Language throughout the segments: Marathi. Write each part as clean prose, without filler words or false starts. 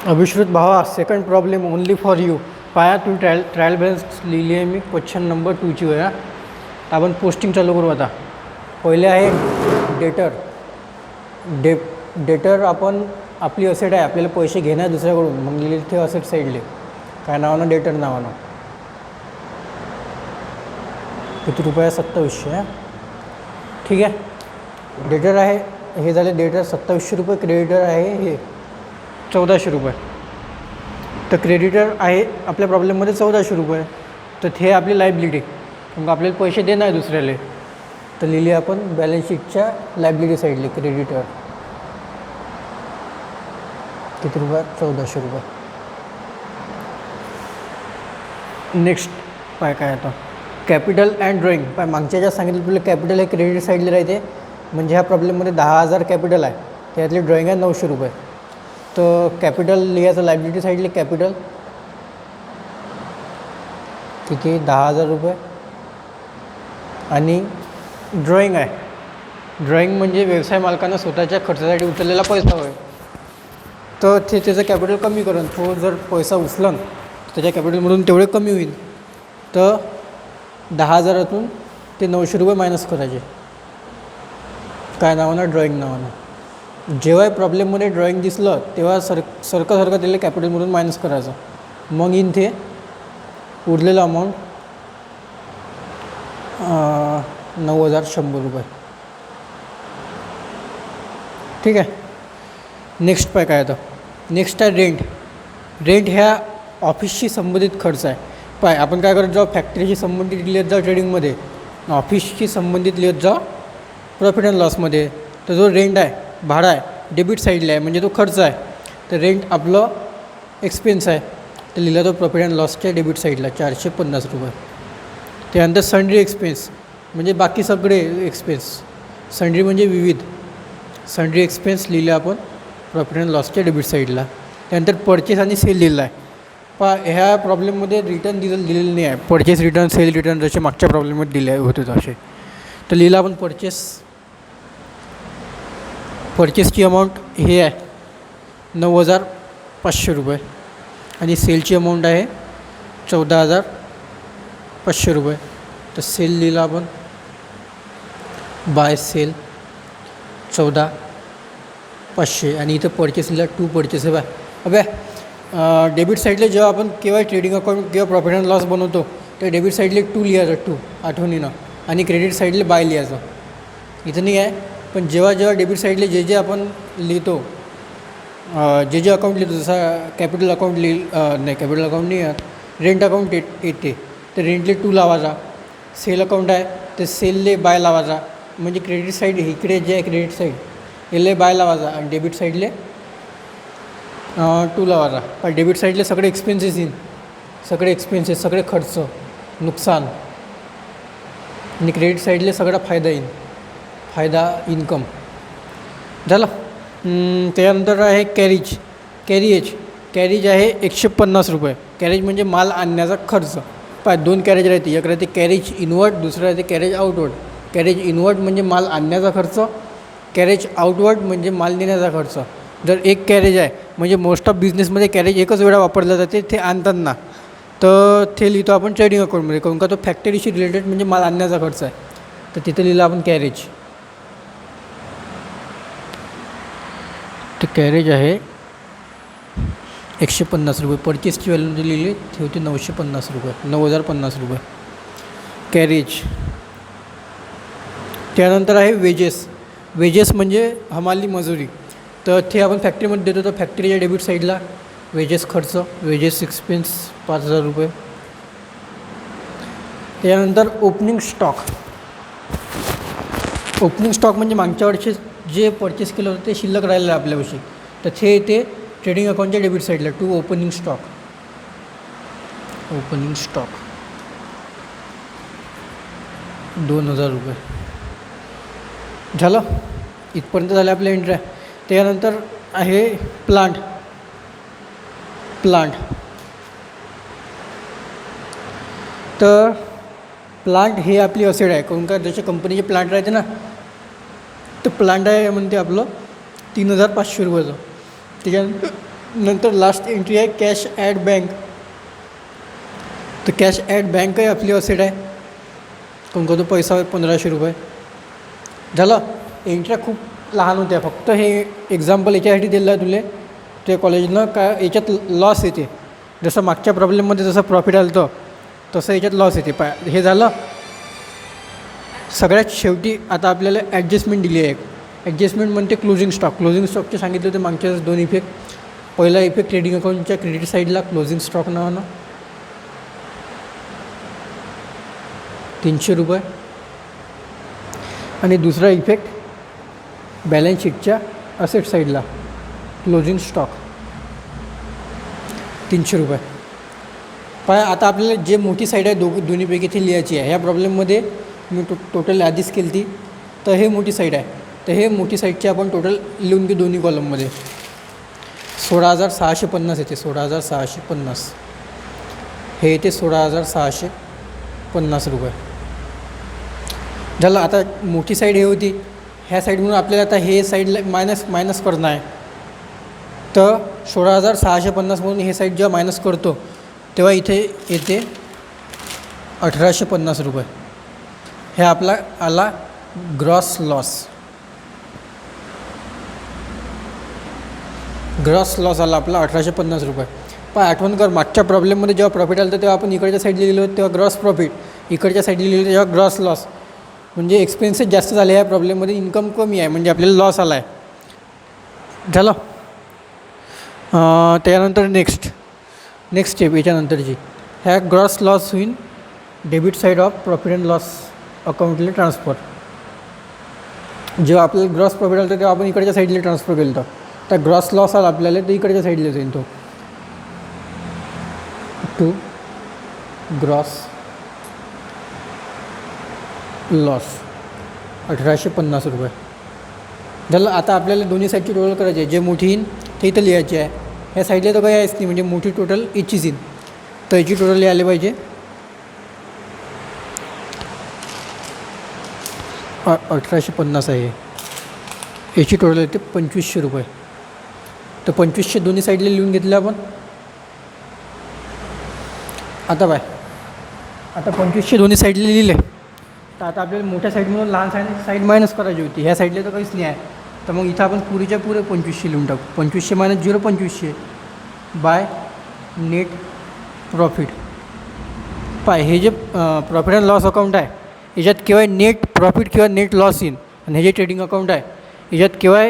अभिश्रुत भावा, second problem only for you. पाया तुम्ही ट्रायल बॅलन्स लिहिली आहे मी क्वेश्चन नंबर 2ची वया. आपण पोस्टिंग चालू करू. आता पहिले आहे डेटर. आपण आपली असेट आहे, आपल्याला पैसे घेणार दुसऱ्याकडून, मग लिहिले ते असेट साईडले काय नावानं, डेटर नावानं. किती रुपये? 2700. ठीक आहे. डेटर आहे हे झाले डेटर 2700 रुपये. क्रेडिटर आहे हे 1400 रुपये. तर क्रेडिटर आहे आपल्या प्रॉब्लेममध्ये 1400 रुपये. तर हे आपली लायबिलिटी, मग आपल्याला पैसे देणार आहे दुसऱ्याला. तर लिहिली आपण बॅलन्स शीटच्या लायबिलिटी साईडले क्रेडिटर. किती रुपये? 1400 रुपये. नेक्स्ट पाय काय आता कॅपिटल अँड ड्रॉईंग. पाय मागच्या ज्या सांगितलं तुला कॅपिटल हे क्रेडिट साईडला राहते. म्हणजे ह्या प्रॉब्लेममध्ये 10,000 कॅपिटल आहे, त्यातली ड्रॉईंग आहे 900 रुपये. तर कॅपिटल लिहायचं लायबिलिटी साईडले कॅपिटल किती? 10,000 रुपये. आणि ड्रॉईंग आहे, ड्रॉईंग म्हणजे व्यवसाय मालकांना स्वतःच्या खर्चासाठी उचललेला पैसा होय. तर ते त्याचं कॅपिटल कमी करून, तो जर पैसा उचलन त्याच्या कॅपिटलमधून तेवढे कमी होईल. तर 10,000तून ते 900 रुपये मायनस करायचे. काय नावानं? ड्रॉईंग नावानं. जेव्हा प्रॉब्लेममध्ये ड्रॉईंग दिसलं तेव्हा सरकं त्याला कॅपिटलमधून मायनस करायचं. मग इन ते उरलेलं अमाऊंट 9,100 रुपये. ठीक आहे. नेक्स्ट पाय काय आता नेक्स्ट आहे रेंट. रेंट ह्या ऑफिसशी संबंधित खर्च आहे. पाय आपण काय करत जाऊ, फॅक्टरीशी संबंधित लिहित जाऊ ट्रेडिंगमध्ये, ऑफिसशी संबंधित लिहित जाऊ प्रॉफिट अँड लॉसमध्ये. तर जो रेंट आहे, भाडा आहे, डेबिट साईडला आहे, म्हणजे तो खर्च आहे. तर रेंट आपलं एक्सपेन्स आहे, तर लिहिला तो प्रॉफिट अँड लॉसच्या डेबिट साईडला 450 रुपये. त्यानंतर सन्ड्री एक्सपेन्स म्हणजे बाकी सगळे एक्सपेन्स. सन्ड्री म्हणजे विविध. सन्ड्री एक्सपेन्स लिहिले आपण प्रॉफिट अँड लॉसच्या डेबिट साईडला. त्यानंतर परचेस आणि सेल लिहिला आहे. ह्या प्रॉब्लेममध्ये रिटर्न दिलेलं नाही आहे. परचेस रिटर्न, सेल रिटर्न जसे मागच्या प्रॉब्लेममध्ये दिले होते तसे. तर लिहिलं आपण परचेसची अमाऊंट हे आहे 9,500 रुपये आणि सेलची अमाऊंट आहे 14,500 रुपये. तर सेल लिहिला आपण बाय सेल 14,500 आणि इथं परचेस लिहिला 2 परचेस आहे. अबे डेबिट साईडला जेव्हा आपण केव्हा ट्रेडिंग अकाउंट किंवा प्रॉफिट अँड लॉस बनवतो तर डेबिट साईडला 2 लिहायचं, 2 आठवणीनं, आणि क्रेडिट साईडला बाय लिहायचं. इथं नाही आहे. पण जेव्हा डेबिट साईडला जे आपण लिहितो, जे अकाउंट लिहितो, जसा कॅपिटल अकाउंट नाही, कॅपिटल अकाउंट नाही, रेंट अकाउंट येते, तर रेंटले 2 लावायचा. सेल अकाउंट आहे तर सेलले बाय लावायचा. म्हणजे क्रेडिट साईड इकडे जे आहे क्रेडिट साईड याला बाय लावायचा आणि डेबिट साईडले 2 लावायचा. पण डेबिट साईडले सगळे एक्सपेन्सेस येईन, सगळे एक्सपेन्सेस, सगळे खर्च, नुकसान. आणि क्रेडिट साईडले सगळा फायदा येईल, फायदा, इन्कम झालं. त्यानंतर आहे कॅरेज आहे 150 रुपये. कॅरेज म्हणजे माल आणण्याचा खर्च. 2 कॅरेज राहते, एक राहते कॅरेज इनवर्ड, दुसरं राहते कॅरेज आउटवर्ड. कॅरेज इनवर्ड म्हणजे माल आणण्याचा खर्च, कॅरेज आउटवर्ड म्हणजे माल नेण्याचा खर्च. जर एक कॅरेज आहे म्हणजे मोस्ट ऑफ बिझनेसमध्ये कॅरेज एकच वेळा वापरलं जाते, ते आणताना. तर ते लिहितो आपण ट्रेडिंग अकाउंटमध्ये, काहून का तो फॅक्टरीशी रिलेटेड म्हणजे माल आणण्याचा खर्च आहे. तर तिथं लिहिलं आपण कॅरेज. तर कॅरेज आहे 150 रुपये. परचेसची व्हॅल्यू लिहिली ती होती 950 रुपये, 9,050 रुपये कॅरेज. त्यानंतर आहे वेजेस म्हणजे हमाली मजुरी. तर ते आपण फॅक्टरीमध्ये देतो, तर फॅक्टरीच्या डेबिट साईडला वेजेस खर्च, वेजेस एक्सपेन्स 5,000 रुपये. त्यानंतर ओपनिंग स्टॉक म्हणजे मागच्या वर्षी जे परचेस केलं होतं ते शिल्लक राहिलं आहे आपल्यापाशी, तर ते ट्रेडिंग अकाउंटच्या डेबिट साईडला 2 ओपनिंग स्टॉक 2,000 रुपये. झालं. इथपर्यंत झालं आपल्या एंट्र्या. त्यानंतर आहे प्लांट. तर प्लांट हे आपली असेट आहे, काहून का जसे कंपनीचे प्लांट राहते ना, तर प्लांट आहे म्हणते आपलं 3,500 रुपयाचं. त्याच्यानंतर नंतर लास्ट एंट्री आहे कॅश ॲट बँक. तर कॅश ॲट बँक आहे आपली असेट आहे. कोणकोणतं पैसा आहे 1500 रुपये. झालं. एंट्र्या खूप लहान होत्या. फक्त हे एक्झाम्पल याच्यासाठी दिलं आहे तुले ते कॉलेजनं का याच्यात लॉस येते. जसं मागच्या प्रॉब्लेममध्ये जसं प्रॉफिट आलं होतं तसं याच्यात लॉस येते. हे झालं. सगळ्यात शेवटी आता आपल्याला ॲडजस्टमेंट दिली आहे. ॲडजस्टमेंट म्हणते क्लोजिंग स्टॉक. क्लोजिंग स्टॉकचे सांगितले होते मागच्याच 2 इफेक्ट. पहिला इफेक्ट ट्रेडिंग अकाउंटच्या क्रेडिट साईडला क्लोजिंग स्टॉक नावानं 300 रुपये. आणि दुसरा इफेक्ट बॅलन्स शीटच्या असेट साईडला क्लोजिंग स्टॉक 300 रुपये. पण आता आपल्याला जे मोठी साईड आहे दोन्हीपैकी ती लिहायची आहे. ह्या प्रॉब्लेममध्ये मी टोटल आधीच केली ती. तर हे मोठी साईड आहे. तर हे मोठी साईडची आपण टोटल लिहून घेऊ दोन्ही कॉलममध्ये. 16,650 येते. 16,650 हे येते 16,650 रुपये. झालं. आता मोठी साईड हे होती. ह्या साईडमधून आपल्याला आता हे साईडला मायनस करणं आहे. तर 16,650मधून हे साईड जेव्हा मायनस करतो तेव्हा इथे येते 1,850 रुपये. हे आपला आला ग्रॉस लॉस. ग्रॉस लॉस आला आपला 1,850 रुपये. पण आठवण कर मागच्या प्रॉब्लेममध्ये जेव्हा प्रॉफिट आलं होतं तेव्हा आपण इकडच्या साईडला लिहिलं होतं तेव्हा ग्रॉस प्रॉफिट. इकडच्या साईडला लिहिलं होतं तेव्हा ग्रॉस लॉस. म्हणजे एक्सपेन्सेस जास्त झाले ह्या प्रॉब्लेममध्ये. इन्कम कमी आहे म्हणजे आपल्याला लॉस आला आहे. झालं. त्यानंतर नेक्स्ट स्टेप याच्यानंतरची ह्या ग्रॉस लॉस होईल debit side of profit and loss अकाउंटला ट्रान्सफर. जेव्हा आपल्याला ग्रॉस प्रॉफिट आलं तेव्हा आपण इकडच्या साईडला ट्रान्सफर केलं होतं. तर ग्रॉस लॉस आला आपल्याला तर इकडच्या साईडला जाईल तो टू ग्रॉस लॉस 1,850 रुपये. झालं. आता आपल्याला दोन्ही साईडची टोटल करायची आहे. जे मोठी येईन ते इथं लिहायची आहे. ह्या साईडला तर काही आहेच नाही म्हणजे मोठी टोटल याचीच येईन. तर याची टोटल लिहायला पाहिजे 1,850 आहे. याची टोटल येते 2,500 रुपये. तर 2,500 दोन्ही साईडला लिहून घेतले आपण. आता 2,500 दोन्ही साईडला लिहिले. तर आता आपल्याला मोठ्या साईडमधून लहान साईड मायनस करायची होती. ह्या साईडला तर काहीच नाही आहे. तर मग इथं आपण पुरेच्या पुरे 2,500 लिहून टाकू. 2,500 मायनस 0 2,500 बाय नेट प्रॉफिट. हे जे प्रॉफिट अँड लॉस अकाउंट आहे याच्यात केव्हा नेट प्रॉफिट किंवा नेट लॉस येईन. आणि हे जे ट्रेडिंग अकाउंट आहे याच्यात केव्हा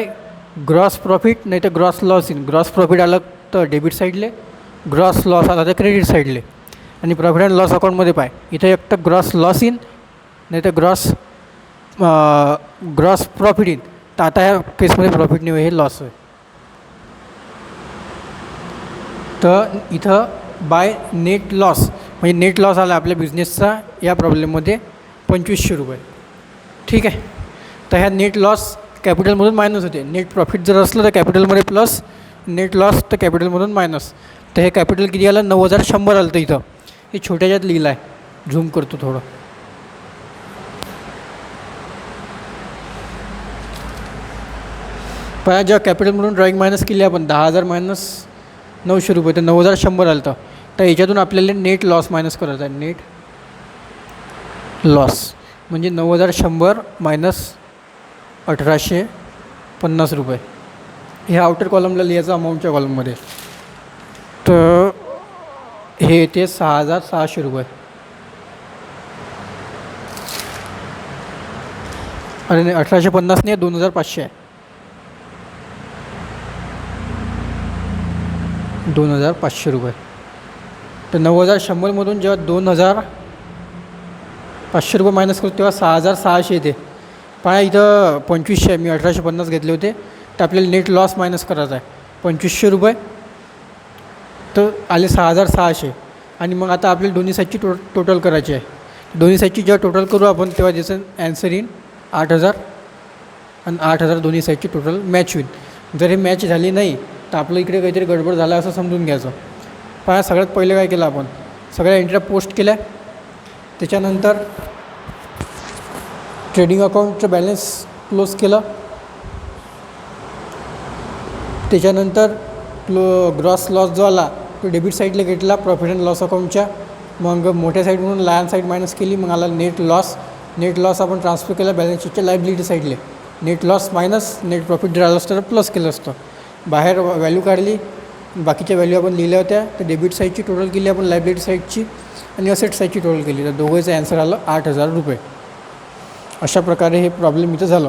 ग्रॉस प्रॉफिट नाही तर ग्रॉस लॉस येईन. ग्रॉस प्रॉफिट आलं तर डेबिट साईडले, ग्रॉस लॉस आला तर क्रेडिट साईडले. आणि प्रॉफिट अँड लॉस अकाउंटमध्ये इथं एक तर ग्रॉस लॉस येईन नाही तर ग्रॉस प्रॉफिट येईन. तर आता ह्या केसमध्ये प्रॉफिट नाही हे लॉस आहे. तर इथं बाय नेट लॉस म्हणजे नेट लॉस आला आपल्या बिझनेसचा या प्रॉब्लेममध्ये 2,500 रुपये. ठीक आहे. तर ह्या नेट लॉस कॅपिटलमधून मायनस होते. नेट प्रॉफिट जर असलं तर कॅपिटलमध्ये प्लस, नेट लॉस तर कॅपिटलमधून मायनस. तर हे कॅपिटल किती आलं 9,100 आलं. तर इथं हे छोट्याच्यात लिहिलं आहे. झूम करतो थोडं. पण जेव्हा कॅपिटलमधून ड्रॉईंग मायनस केली आपण 10,000 मायनस 900 रुपये तर 9,100 आलं होतं. तर याच्यातून आपल्याला नेट लॉस मायनस करायचा आहे. नेट लॉस म्हणजे 9,100 मायनस 1,850 रुपये. हे आउटर कॉलमला लिहायचं अमाऊंटच्या कॉलममध्ये. तर हे येते 6,600 रुपये. आणि 1,850 नाही 2,500 आहे. 2,500 रुपये. तर 9,100मधून जेव्हा 2,500 रुपये मायनस करतो तेव्हा 6,600 येते. पहा इथं 2,500 आहे. मी 1,850 घेतले होते. तर आपल्याला नेट लॉस मायनस करायचा आहे 2,500 रुपये. तर आले 6,600. आणि मग आता आपल्याला दोन्ही साईडची टोटल करायची आहे. दोन्ही साईडची जेव्हा टोटल करू आपण तेव्हा ज्याचं ॲन्सर येईल 8,000 आणि 8,000 दोन्ही साईडची टोटल मॅच होईल. जर हे मॅच झाली नाही तर आपलं इकडे काहीतरी गडबड झाला असं समजून घ्यायचं. पहा सगळ्यात पहिले काय केलं आपण सगळ्या एंट्र्या पोस्ट केल्या. त्याच्यानंतर ट्रेडिंग अकाउंटचं बॅलन्स क्लोज केलं. त्याच्यानंतर ग्रॉस लॉस जो आला तो डेबिट साईडला घेतला प्रॉफिट अँड लॉस अकाउंटच्या. मग मोठ्या साईड म्हणून लहान साईड मायनस केली. मग आला नेट लॉस आपण ट्रान्सफर केला बॅलन्स शीटच्या लायबिलिटी साईडले. Net loss minus net profit जर आलं असतं तर प्लस केलं असतं. बाहेर व्हॅल्यू काढली, बाकीच्या व्हॅल्यू आपण लिहिल्या होत्या. तर डेबिट साईडची टोटल केली आपण लायबिलिटी साईडची आणि असेट साईडची टोटल केली. तर दोघांचं ॲन्सर आलं 8,000 रुपये. अशा प्रकारे हे प्रॉब्लेम इथं झालं.